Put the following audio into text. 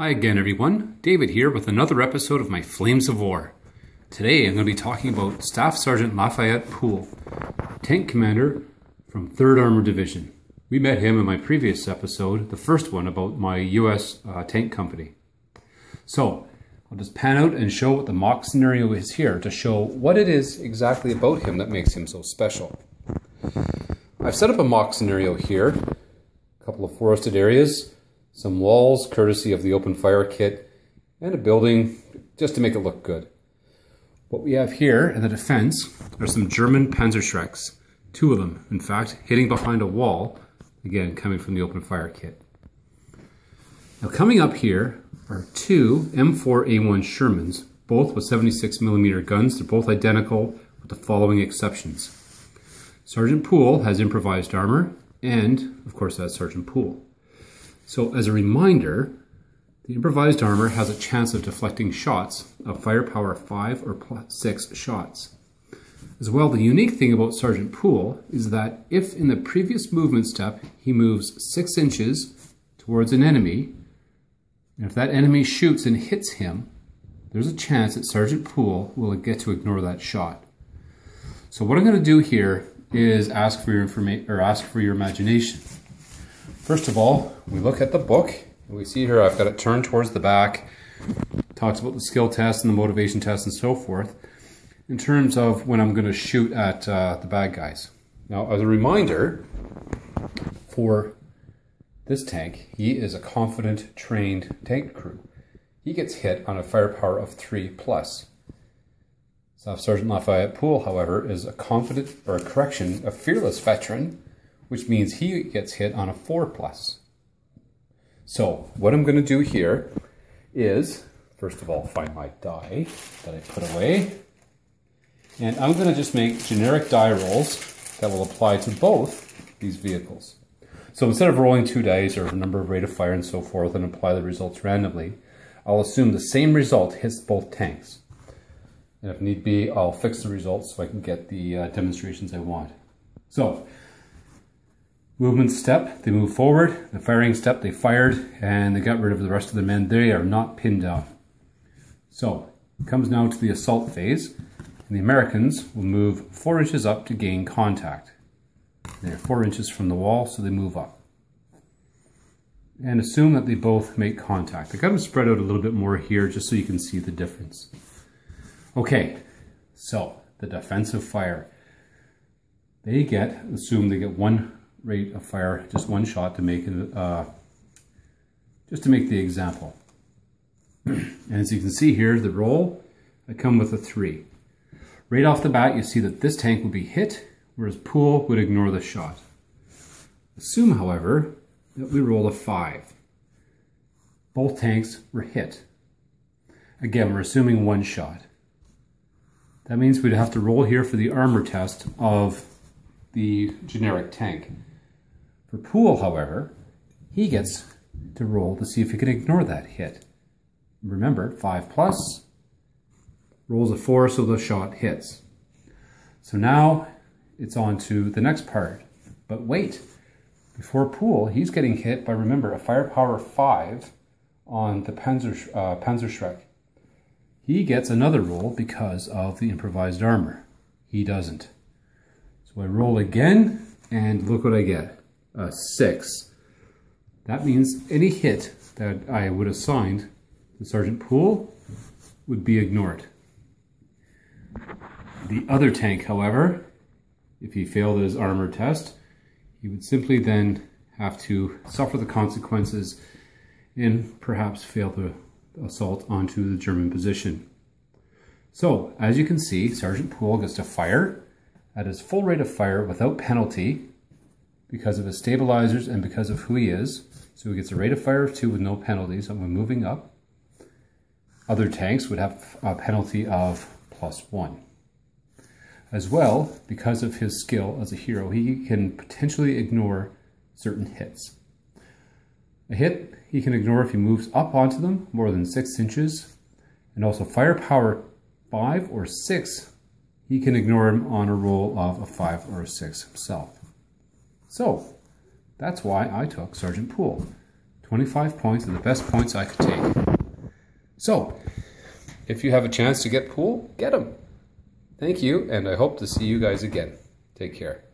Hi again, everyone. David here with another episode of my Flames of War. Today I'm going to be talking about Staff Sergeant Lafayette Poole, Tank Commander from 3rd Armored Division. We met him in my previous episode, the first one about my US tank company. So I'll just pan out and show what the mock scenario is here to show what it is exactly about him that makes him so special. I've set up a mock scenario here, a couple of forested areas, some walls courtesy of the open fire kit, and a building just to make it look good. What we have here in the defense are some German Panzerschrecks, 2 of them, in fact, hitting behind a wall, again coming from the open fire kit. Now coming up here are 2 M4A1 Shermans, both with 76mm guns. They're both identical with the following exceptions. Sergeant Poole has improvised armor, and of course that's Sergeant Poole. So as a reminder, the improvised armor has a chance of deflecting shots of firepower 5 or 6 shots. As well, the unique thing about Sergeant Poole is that if in the previous movement step he moves 6 inches towards an enemy, and if that enemy shoots and hits him, there's a chance that Sergeant Poole will get to ignore that shot. So what I'm going to do here is ask for your imagination. First of all, we look at the book, and we see here I've got it turned towards the back. It talks about the skill test and the motivation test and so forth, in terms of when I'm going to shoot at the bad guys. Now, as a reminder, for this tank, he is a confident, trained tank crew. He gets hit on a firepower of 3+. Staff Sergeant Lafayette Poole, however, is a fearless veteran, which means he gets hit on a 4+. So what I'm going to do here is, first of all, find my die that I put away. And I'm going to just make generic die rolls that will apply to both these vehicles. So instead of rolling 2 dice or a number of rate of fire and so forth and apply the results randomly, I'll assume the same result hits both tanks. And if need be, I'll fix the results so I can get the demonstrations I want. So, movement step, they move forward. The firing step, they fired, and they got rid of the rest of the men. They are not pinned down. So, it comes now to the assault phase, and the Americans will move 4 inches up to gain contact. They're 4 inches from the wall, so they move up. And assume that they both make contact. I got them spread out a little bit more here just so you can see the difference. Okay, so the defensive fire. Assume they get 1 rate of fire, just 1 shot to make it, just to make the example. And as you can see here, the roll, I come with a 3. Right off the bat, you see that this tank will be hit, whereas Poole would ignore the shot. Assume, however, that we roll a 5. Both tanks were hit. Again, we're assuming 1 shot. That means we'd have to roll here for the armor test of the generic tank. For Poole, however, he gets to roll to see if he can ignore that hit. Remember, 5+, rolls a 4 so the shot hits. So now it's on to the next part. But wait, before Poole, he's getting hit by, remember, a firepower 5 on the Panzerschreck. He gets another roll because of the improvised armor. He doesn't. So I roll again, and look what I get. A 6. That means any hit that I would assign to Sergeant Poole would be ignored. The other tank, however, if he failed his armor test, he would simply then have to suffer the consequences and perhaps fail the assault onto the German position. So, as you can see, Sergeant Poole gets to fire at his full rate of fire without penalty because of his stabilizers and because of who he is. So he gets a rate of fire of 2 with no penalties, and we're moving up. Other tanks would have a penalty of +1. As well, because of his skill as a hero, he can potentially ignore certain hits. A hit he can ignore if he moves up onto them more than 6 inches, and also firepower 5 or 6, he can ignore him on a roll of a 5 or a 6 himself. So, that's why I took Sergeant Poole. 25 points are the best points I could take. So, if you have a chance to get Pool, get him. Thank you, and I hope to see you guys again. Take care.